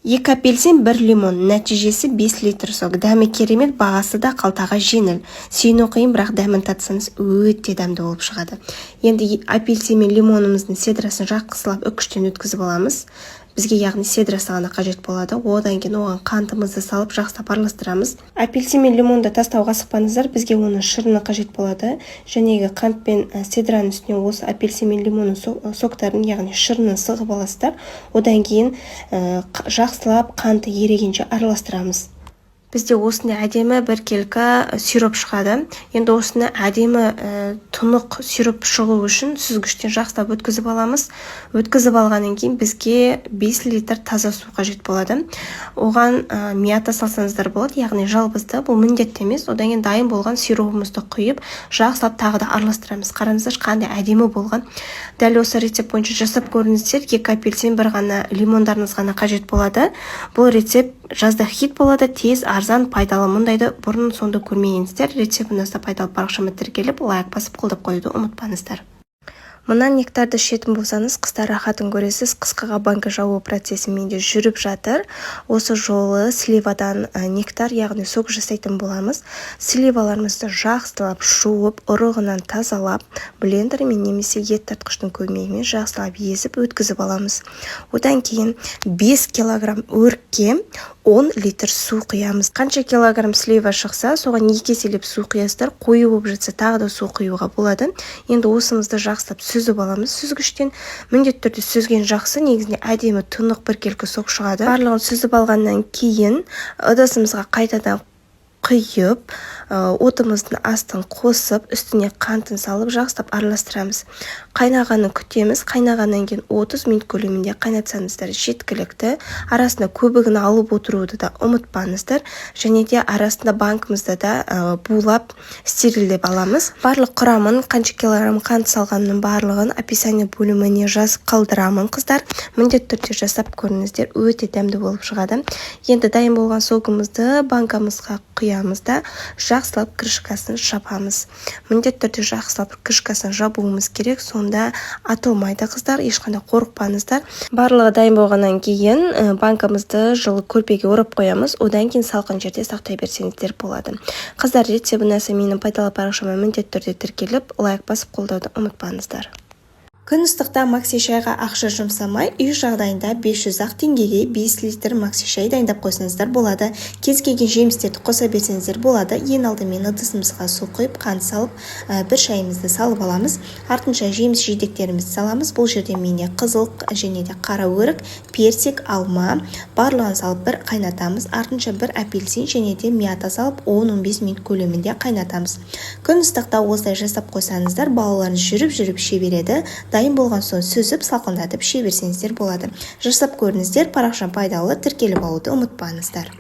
2 апельсин, 1 лимон. Нәтижесі 5 литр сок. Дәмі керемет, бағасы да қалтаға жеңіл. Сүйіну қиын, бірақ дәмін татсаңыз өте дәмді болып шығады. Енді апельсин мен лимонымыздың седрасын жақсылап үкіштен өткізіп аламыз. Бізге яғни седрасы ғана қажет болады. Одан кейін оған қантымызды салып жақсылап араластырамыз. Апельсин мен лимонды тастауға асықпаңыздар, бізге оның шырыны қажет болады. Жәнегі қант пен седраның үстіне осы апельсин мен лимонның соктарын, яғни шырынын сығып аласыздар. Одан кейін жақсылап қанты ерегенше араластырамыз. Бізде осындай әдемі бір келкі сироп шығады. Енді осыны әдемі тұнық сироп шығу үшін сүзгіштен жақсылап өткізіп аламыз. Өткізіп алғаннан кейін бізге 5 литр таза су қажет болады. Оған мята салсаңыздар болады, яғни жалбызды, бұл міндетті емес. Одан кейін дайын болған сиропымызды құйып, жақсылап тағы да араластырамыз. Қараңыздар, қандай әдемі болған. Дәл осы рецепт бойынша жасап көріңіздер. 2 апельсин, 1 ғана лимондарыңыз ғана қажет болады. Бұл рецепт жазда хит болады, тез, арзан, пайдалы. Мұндайды бұрын сонда көрмегенсіздер. Рецептіңізді пайдалы парақшама тіркеліп, лайк басып қолдап қоюды ұмытпаңыздар. Мұнан нектарды ішетін болсаңыз, қыста рахатын көресіз. Қысқыға банка жабу процесі менде жүріп жатыр. Осы жолы сливадан нектар, яғни сок жасайтын боламыз. Сливаларымызды жақсылап жуып, ұрығынан тазалап, блендермен немесе ет тартқыштың көмегімен жақсылап езіп өткізіп аламыз. Одан кейін 5 килограмм өрікке 10 литр су құямыз. Қанша килограмм слива шықса, соған 2 еселеп су құясыздар. Қою болып жатса, тағы да су құюға болады. Енді осымызды жақсылап сүзіп аламыз. Сүзгіштен міндетті түрде сүзген жақсы, негізінде әдемі тұнық бір келкі сок шығады. Барлығын сүзіп алғаннан кейін ыдысымызға қайтадан құйып, отымыздың астын қосып, үстіне қантын салып, жақсылап араластырамыз. Қайнағанын күтеміз. Қайнағаннан кейін 30 минут көлемінде қайнатсаңыздар жеткілікті. Арасында көбігін алып отыруды да ұмытпаңыздар. Және де арасында банкымызда да булап, стерилдеп аламыз. Барлық құрамын, қанша килограмм қант салғанның барлығын описание бөліміне жазып қалдырамын, қыздар. Міндетті түрде жасап көріңіздер, өте дәмді болып шығады. Енді дайын болған согымызды банкамызға құямыз да жақсылап крышкасын жабамыз. Міндетті түрде жақсылап крышкасын жабуымыз керек, сонда атылмайды, қыздар, ешқандай қорықпаңыздар. Барлығы дайын болғаннан кейін банкамызды жылы көрпеге орап қоямыз. Одан кейін салқын жерде сақтай берсеңіздер болады. Қыздар, рецептіңізді менің пайдалы парақшама міндетті түрде тіркеліп, лайк басып қолдауды ұмытпаңыздар. Күн ыстықта макси шайға ақша жұмсамай, үй жағдайында 500 теңгеге 5 литр макси шай дайындап қойсаңыздар болады. Кез келген жемістерді қоса берсеңіздер болады. Ең алдымен ыдысымызға су құйып, қант салып, бір шайымызды салып аламыз. Артынша жеміс жидектерімізді саламыз. Бұл жерде менде қызыл және де қара өрік, персик, алма барлығын салып бір қайнатамыз. Артынша бір апельсин және де мята салып 10-15 минут көлемінде қайнатамыз. Күн ыстықта осылай жасап қойсаңыздар, балаларыңыз жүріп іше береді. Дайын болған соң сүзіп, салқындатып іше берсеңіздер болады. Жасап көріңіздер, парақшам пайдалы, тіркеліп алуды ұмытпаңыздар.